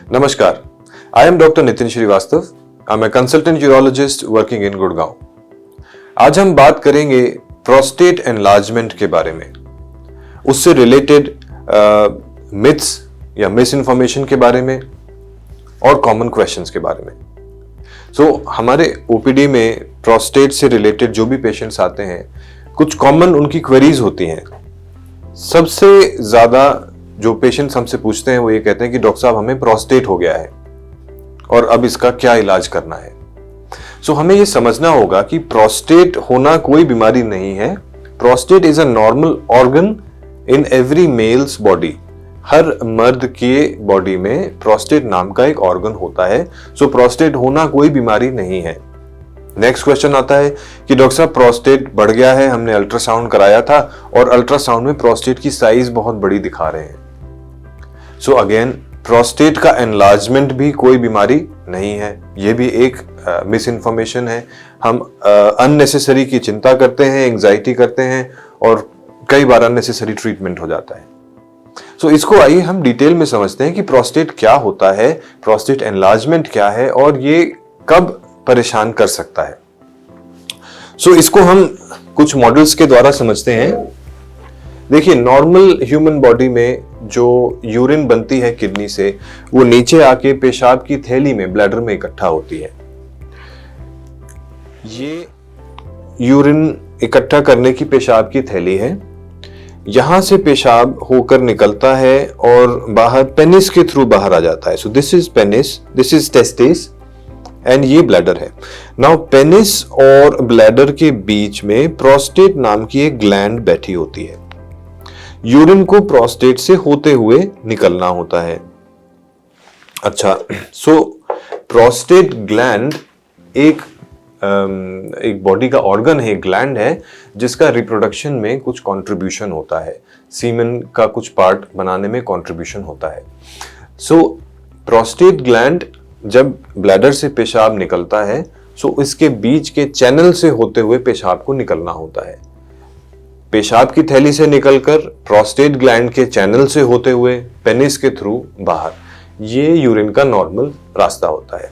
Namaskar, I am Dr. Nitin Shrivastava. I am a consultant urologist working in Gurgaon. आज हम बात करेंगे prostate enlargement के बारे में, उससे रिलेटेड मिथ्स या मिस इन्फॉर्मेशन के बारे में और कॉमन क्वेश्चंस के बारे में। हमारे ओपीडी में प्रोस्टेट से रिलेटेड जो भी पेशेंट्स आते हैं, कुछ कॉमन उनकी क्वेरीज होती हैं। सबसे ज्यादा जो पेशेंट्स हमसे पूछते हैं वो ये कहते हैं कि डॉक्टर साहब हमें प्रोस्टेट हो गया है और अब इसका क्या इलाज करना है। हमें ये समझना होगा कि प्रोस्टेट होना कोई बीमारी नहीं है। Prostate is a normal organ in every male's body. हर मर्द के बॉडी में प्रोस्टेट नाम का एक ऑर्गन होता है। प्रोस्टेट होना कोई बीमारी नहीं है। नेक्स्ट क्वेश्चन आता है कि डॉक्टर साहब प्रोस्टेट बढ़ गया है, हमने अल्ट्रासाउंड कराया था और अल्ट्रासाउंड में प्रोस्टेट की साइज बहुत बड़ी दिखा रहे हैं। अगेन प्रोस्टेट का एनलार्जमेंट भी कोई बीमारी नहीं है, ये भी एक मिस इन्फॉर्मेशन है। हम अननेसेसरी की चिंता करते हैं, एंजाइटी करते हैं और कई बार अननेसेसरी ट्रीटमेंट हो जाता है। इसको आइए हम डिटेल में समझते हैं कि प्रोस्टेट क्या होता है, प्रोस्टेट एनलार्जमेंट क्या है और ये कब परेशान कर सकता है। इसको हम कुछ मॉडल्स के द्वारा समझते हैं। देखिए, नॉर्मल ह्यूमन बॉडी में जो यूरिन बनती है किडनी से, वो नीचे आके पेशाब की थैली में, ब्लैडर में इकट्ठा होती है। ये यूरिन इकट्ठा करने की पेशाब की थैली है। यहां से पेशाब होकर निकलता है और बाहर पेनिस के थ्रू बाहर आ जाता है। This is penis, this is testis and ये ब्लैडर है। नाउ पेनिस और ब्लैडर के बीच में प्रोस्टेट नाम की एक ग्लैंड बैठी होती है। यूरिन को प्रोस्टेट से होते हुए निकलना होता है। अच्छा, प्रोस्टेट ग्लैंड एक बॉडी का ऑर्गन है, ग्लैंड है, जिसका रिप्रोडक्शन में कुछ कंट्रीब्यूशन होता है, सीमेन का कुछ पार्ट बनाने में कंट्रीब्यूशन होता है। प्रोस्टेट ग्लैंड जब ब्लैडर से पेशाब निकलता है, इसके बीच के चैनल से होते हुए पेशाब को निकलना होता है। पेशाब की थैली से निकलकर प्रोस्टेट ग्लैंड के चैनल से होते हुए पेनिस के थ्रू बाहर, ये यूरिन का नॉर्मल रास्ता होता है।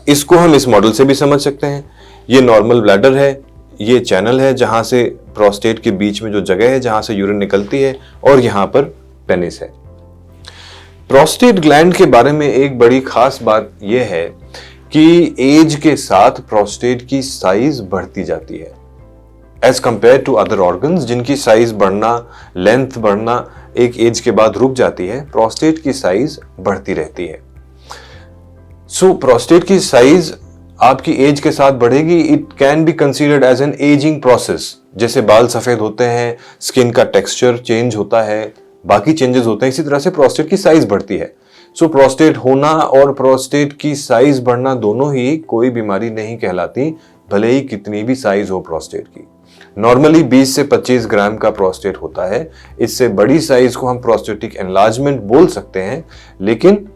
इसको हम इस मॉडल से भी समझ सकते हैं। ये नॉर्मल ब्लैडर है, ये चैनल है जहां से प्रोस्टेट के बीच में जो जगह है जहां से यूरिन निकलती है, और यहां पर पेनिस है। प्रोस्टेट ग्लैंड के बारे में एक बड़ी खास बात यह है कि एज के साथ प्रोस्टेट की साइज बढ़ती जाती है age compare to other organs, जिनकी साइज बढ़ना, लेंथ बढ़ना एक एज के बाद रुक जाती है। प्रोस्टेट की साइज बढ़ती रहती है। प्रोस्टेट की साइज आपकी एज के साथ बढ़ेगी। It can be considered as an ageing process. जैसे बाल सफेद होते हैं, स्किन का टेक्सचर चेंज होता है, बाकी चेंजेस होते हैं, इसी तरह से प्रोस्टेट की साइज बढ़ती है। प्रोस्टेट होना और प्रोस्टेट की साइज बढ़ना दोनों ही कोई बीमारी नहीं कहलाती, भले ही कितनी भी साइज हो प्रोस्टेट की। नॉर्मली 20 से 25 ग्राम का प्रोस्टेट होता है। इससे बड़ी साइज को हम प्रोस्टेटिक एनलार्जमेंट बोल सकते हैं, लेकिन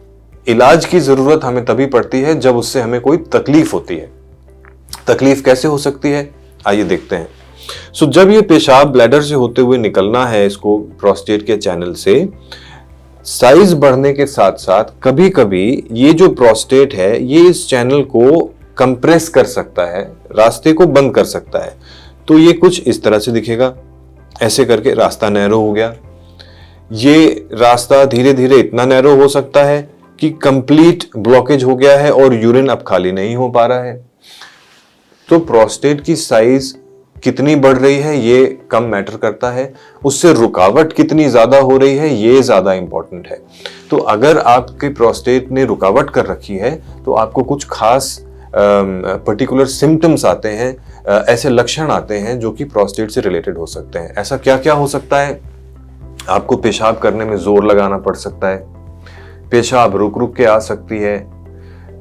इलाज की जरूरत हमें तभी पड़ती है जब उससे हमें कोई तकलीफ होती है। तकलीफ कैसे हो सकती है, आइए देखते हैं। जब ये पेशाब ब्लैडर से होते हुए निकलना है, इसको प्रोस्टेट के चैनल से, साइज बढ़ने के साथ साथ कभी कभी ये जो प्रोस्टेट है ये इस चैनल को कंप्रेस कर सकता है, रास्ते को बंद कर सकता है। तो ये कुछ इस तरह से दिखेगा। ऐसे करके रास्ता नैरो हो गया। ये रास्ता धीरे धीरे इतना नैरो हो सकता है कि कंप्लीट ब्लॉकेज हो गया है और यूरिन अब खाली नहीं हो पा रहा है। तो प्रोस्टेट की साइज कितनी बढ़ रही है ये कम मैटर करता है, उससे रुकावट कितनी ज्यादा हो रही है ये ज्यादा इंपॉर्टेंट है। तो अगर आपके प्रोस्टेट ने रुकावट कर रखी है तो आपको कुछ खास पर्टिकुलर सिम्टम्स आते हैं, ऐसे लक्षण आते हैं जो कि प्रोस्टेट से रिलेटेड हो सकते हैं। ऐसा क्या क्या हो सकता है? आपको पेशाब करने में जोर लगाना पड़ सकता है, पेशाब रुक रुक के आ सकती है,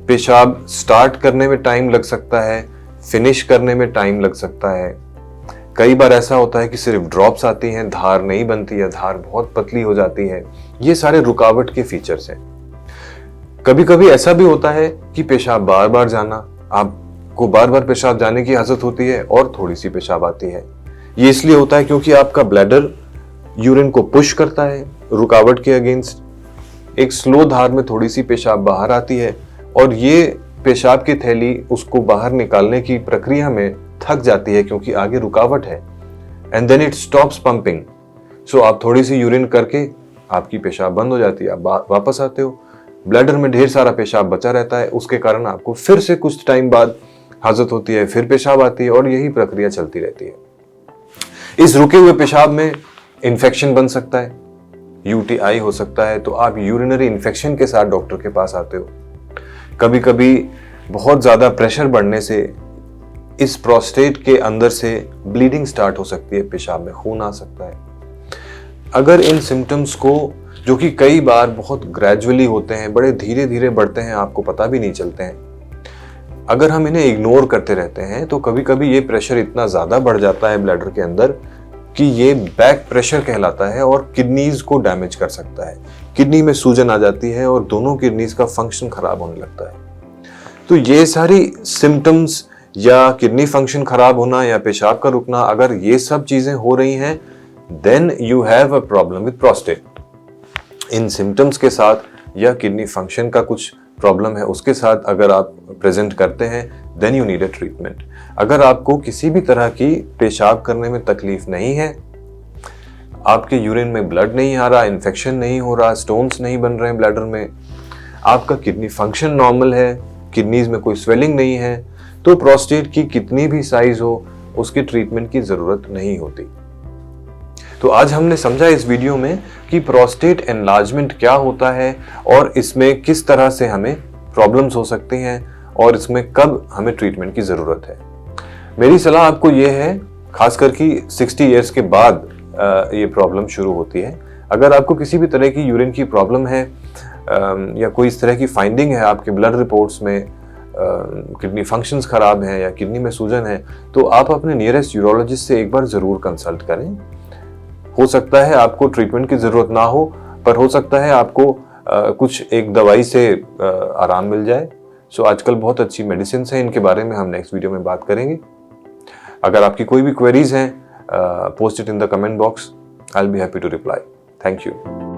पेशाब स्टार्ट करने में टाइम लग सकता है, फिनिश करने में टाइम लग सकता है। कई बार ऐसा होता है कि सिर्फ ड्रॉप्स आती हैं, धार नहीं बनती है, धार बहुत पतली हो जाती है। ये सारे रुकावट के फीचर्स हैं। कभी कभी ऐसा भी होता है कि पेशाब बार बार जाना, आपको बार बार पेशाब जाने की आदत होती है और थोड़ी सी पेशाब आती है। ये इसलिए होता है क्योंकि आपका ब्लैडर यूरिन को पुश करता है, रुकावट के अगेंस्ट एक स्लो धार में थोड़ी सी पेशाब बाहर आती है और ये पेशाब की थैली उसको बाहर निकालने की प्रक्रिया में थक जाती है क्योंकि आगे रुकावट है, and then it stops pumping. So आप थोड़ी सी यूरिन करके आपकी पेशाब बंद हो जाती है, आप वापस आते हो, ब्लैडर में ढेर सारा पेशाब बचा रहता है, उसके कारण आपको फिर से कुछ टाइम बाद हाजत होती है, फिर पेशाब आती है और यही प्रक्रिया चलती रहती है। इस रुके हुए पेशाब में इन्फेक्शन बन सकता है, यूटीआई हो सकता है, तो आप यूरिनरी इन्फेक्शन के साथ डॉक्टर के पास आते हो। कभी कभी बहुत ज्यादा प्रेशर बढ़ने से इस प्रोस्टेट के अंदर से ब्लीडिंग स्टार्ट हो सकती है, पेशाब में खून आ सकता है। अगर इन सिम्टम्स को, जो कि कई बार बहुत ग्रेजुअली होते हैं, बड़े धीरे धीरे बढ़ते हैं, आपको पता भी नहीं चलते हैं, अगर हम इन्हें इग्नोर करते रहते हैं तो कभी कभी ये प्रेशर इतना ज्यादा बढ़ जाता है ब्लैडर के अंदर कि ये बैक प्रेशर कहलाता है और किडनीज को डैमेज कर सकता है। किडनी में सूजन आ जाती है और दोनों किडनीज का फंक्शन खराब होने लगता है। तो ये सारी सिम्टम्स या किडनी फंक्शन खराब होना या पेशाब का रुकना, अगर ये सब चीजें हो रही हैं, then you have a problem with prostate. इन सिम्टम्स के साथ या किडनी फंक्शन का कुछ प्रॉब्लम है उसके साथ अगर आप प्रेजेंट करते हैं, then you need a treatment. अगर आपको किसी भी तरह की पेशाब करने में तकलीफ नहीं है, आपके यूरिन में ब्लड नहीं आ रहा, इन्फेक्शन नहीं हो रहा, स्टोन्स नहीं बन रहे हैं ब्लैडर में, आपका किडनी फंक्शन नॉर्मल है, किडनीज में कोई स्वेलिंग नहीं है, तो प्रोस्टेट की कितनी भी साइज हो उसकी ट्रीटमेंट की जरूरत नहीं होती। तो आज हमने समझा इस वीडियो में कि प्रोस्टेट एनलार्जमेंट क्या होता है और इसमें किस तरह से हमें प्रॉब्लम्स हो सकती हैं और इसमें कब हमें ट्रीटमेंट की जरूरत है। मेरी सलाह आपको यह है, खासकर कि 60 इयर्स के बाद ये प्रॉब्लम शुरू होती है। अगर आपको किसी भी तरह की यूरिन की प्रॉब्लम है या कोई इस तरह की फाइंडिंग है आपके ब्लड रिपोर्ट्स में, किडनी फंक्शंस खराब हैं या किडनी में सूजन है, तो आप अपने नियरेस्ट यूरोलॉजिस्ट से एक बार जरूर कंसल्ट करें। हो सकता है आपको ट्रीटमेंट की जरूरत ना हो, पर हो सकता है आपको कुछ एक दवाई से आराम मिल जाए। सो आजकल बहुत अच्छी मेडिसिन हैं, इनके बारे में हम नेक्स्ट वीडियो में बात करेंगे। अगर आपकी कोई भी क्वेरीज हैं, post it in the comment box, I will be happy to reply. Thank you.